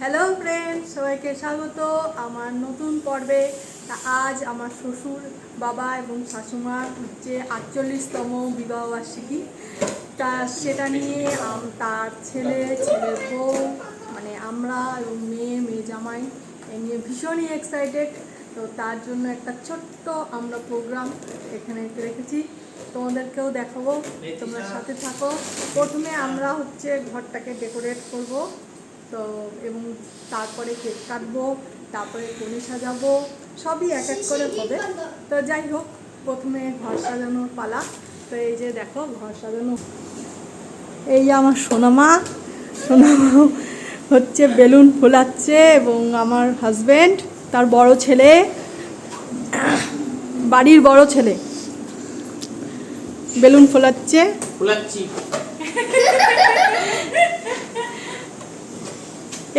Hello friends, সবাইকে স্বাগত আমার নতুন পর্বে। আজ আমার শ্বশুর বাবা এবং শাশুমার হচ্ছে 48তম বিবাহবার্ষিকী। সেটা নিয়ে তার ছেলের বউ মানে আমরা এবং মেয়ে জামাই এ নিয়ে ভীষণই এক্সাইটেড। তো তার জন্য একটা ছোট্ট আমরা প্রোগ্রাম এখানে রেখেছি, তোমাদেরকেও দেখাবো, তোমরা সাথে থাকো। প্রথমে আমরা হচ্ছে ঘরটাকে ডেকোরেট করব, তো এবং তারপরে কেক কাটবো, তারপরে কনে সাজাবো, সবই এক এক করে হবে। তো যাই হোক, প্রথমে ঘর সাজানোর পালা। তো এই যে দেখো ঘর সাজানো, এই যে আমার সোনামা হচ্ছে বেলুন ফোলাচ্ছে, এবং আমার হাজব্যান্ড তার বড় ছেলে, বাড়ির বড় ছেলে বেলুন ফোলাচ্ছে।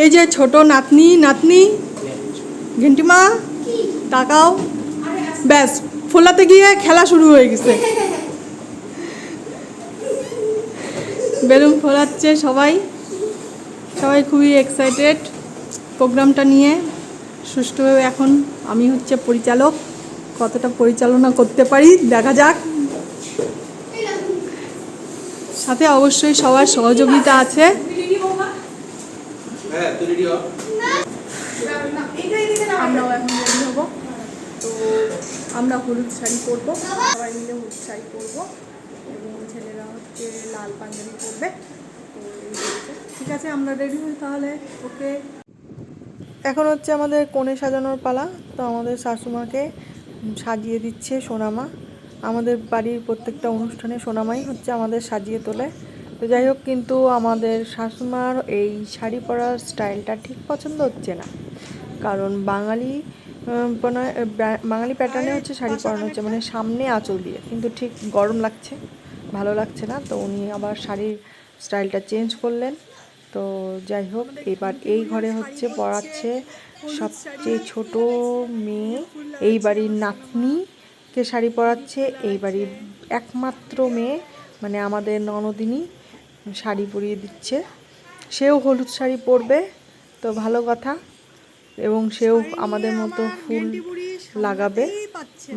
এই যে ছোট নাতনি ঘেন্টিমা তাকাও, ব্যাস ফোলাতে গিয়ে খেলা শুরু হয়ে গেছে, বেলুন ফোলাচ্ছে সবাই খুবই এক্সাইটেড প্রোগ্রামটা নিয়ে সুষ্ঠুভাবে। এখন আমি হচ্ছে পরিচালক, কতটা পরিচালনা করতে পারি দেখা যাক। সাথে অবশ্যই সবার সহযোগিতা আছে। আমরাও এখন রেডি হবো। তো আমরা হলুদ শাড়ি পরবো, সবাই মিলে হলুদ শাড়ি পরবো, এবং ছেলেরা হচ্ছে লাল পাঞ্জাবি পরবে। তো ঠিক আছে, আমরা রেডি হই তাহলে। ওকে, এখন হচ্ছে আমাদের কনে সাজানোর পালা। তো আমাদের শাশুমাকে সাজিয়ে দিচ্ছে সোনামা। আমাদের বাড়ির প্রত্যেকটা অনুষ্ঠানে সোনামাই হচ্ছে আমাদের সাজিয়ে তোলে। তো যাই হোক, কিন্তু আমাদের শাশুমার এই শাড়ি পরার স্টাইলটা ঠিক পছন্দ হচ্ছে না, কারণ বাঙালি প্যাটার্নে হচ্ছে শাড়ি পরানো হচ্ছে, মানে সামনে আঁচল দিয়ে, কিন্তু ঠিক গরম লাগছে, ভালো লাগছে না। তো উনি আবার শাড়ির স্টাইলটা চেঞ্জ করলেন। তো যাই হোক, এবার এই ঘরে হচ্ছে পড়াচ্ছে সবচেয়ে ছোট মেয়ে, এই বাড়ির নাতনিকে শাড়ি পরাচ্ছে। এই বাড়ির একমাত্র মেয়ে মানে আমাদের ননদিনী শাড়ি পরিয়ে দিচ্ছে। সেও হলুদ শাড়ি পরবে, তো ভালো কথা। এবং সেও আমাদের মতো ফুল লাগাবে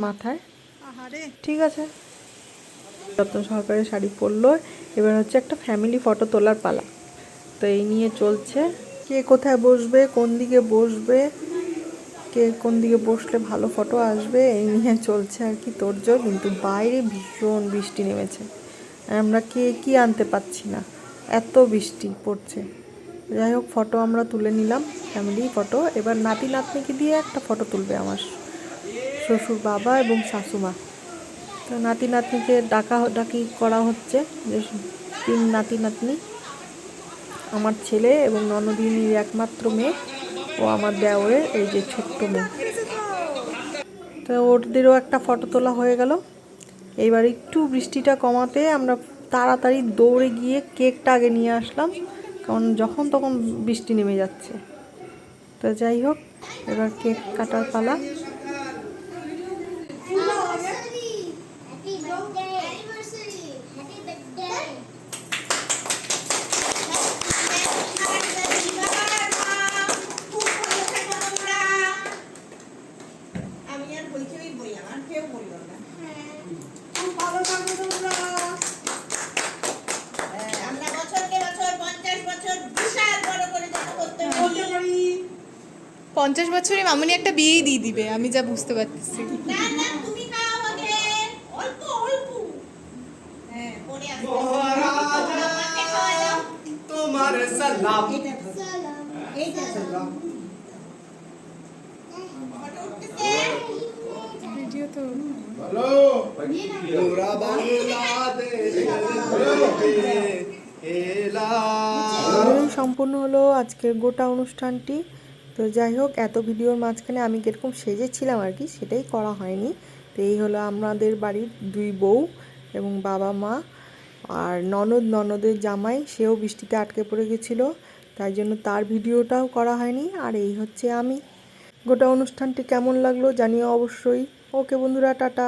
মাথায়। ঠিক আছে, যত্ন সহকারে শাড়ি পরলো। এবার হচ্ছে একটা ফ্যামিলি ফটো তোলার পালা। তো এই নিয়ে চলছে, কে কোথায় বসবে, কোন দিকে বসবে, কে কোন দিকে বসলে ভালো ফটো আসবে, এই নিয়ে চলছে আর কি তোড়জোড়। কিন্তু বাইরে ভীষণ বৃষ্টি নেমেছে, আমরা কি আনতে পারছি না, এত বৃষ্টি পড়ছে। যাই হোক, ফটো আমরা তুলে নিলাম, ফ্যামিলি ফটো। এবার নাতিকে দিয়ে একটা ফটো তুলবে আমার শ্বশুর বাবা এবং শাশুমা। তো নাতিকে ডাকি করা হচ্ছে, যে 3 নাতনি, আমার ছেলে এবং ননদিনীর একমাত্র মেয়ে, ও আমার দেওরের এই যে ছোট্ট মেয়ে। তো ওদেরও একটা ফটো তোলা হয়ে গেল। এইবার একটু বৃষ্টিটা কমাতে আমরা তাড়াতাড়ি দৌড়ে গিয়ে কেকটা আগে নিয়ে আসলাম, কারণ যখন তখন বৃষ্টি নেমে যাচ্ছে। তো যাই হোক, এবার কেক কাটার পালা। পঞ্চাশ বছরে মামুনি একটা বিয়েই দিয়ে দিবে, আমি যা বুঝতে পারতেছি। তোমার সালাম ভিডিও তো হ্যালো পুরা বাংলাদেশ সম্পূর্ণ হলো আজকের গোটা অনুষ্ঠানটি। তো যাই হোক, এত ভিডিওর মাঝখানে আমি কিরকম সেজেছিলাম আর কি, সেটাই করা হয়নি। তো এই হলো আমাদের বাড়ির 2 বউ এবং বাবা মা, আর ননদের জামাই, সেও বৃষ্টিতে আটকে পড়ে গেছিলো, তাই জন্য তার ভিডিওটাও করা হয়নি। আর এই হচ্ছে আমি। গোটা অনুষ্ঠানটি কেমন লাগলো জানিও অবশ্যই। ওকে বন্ধুরা, টাটা।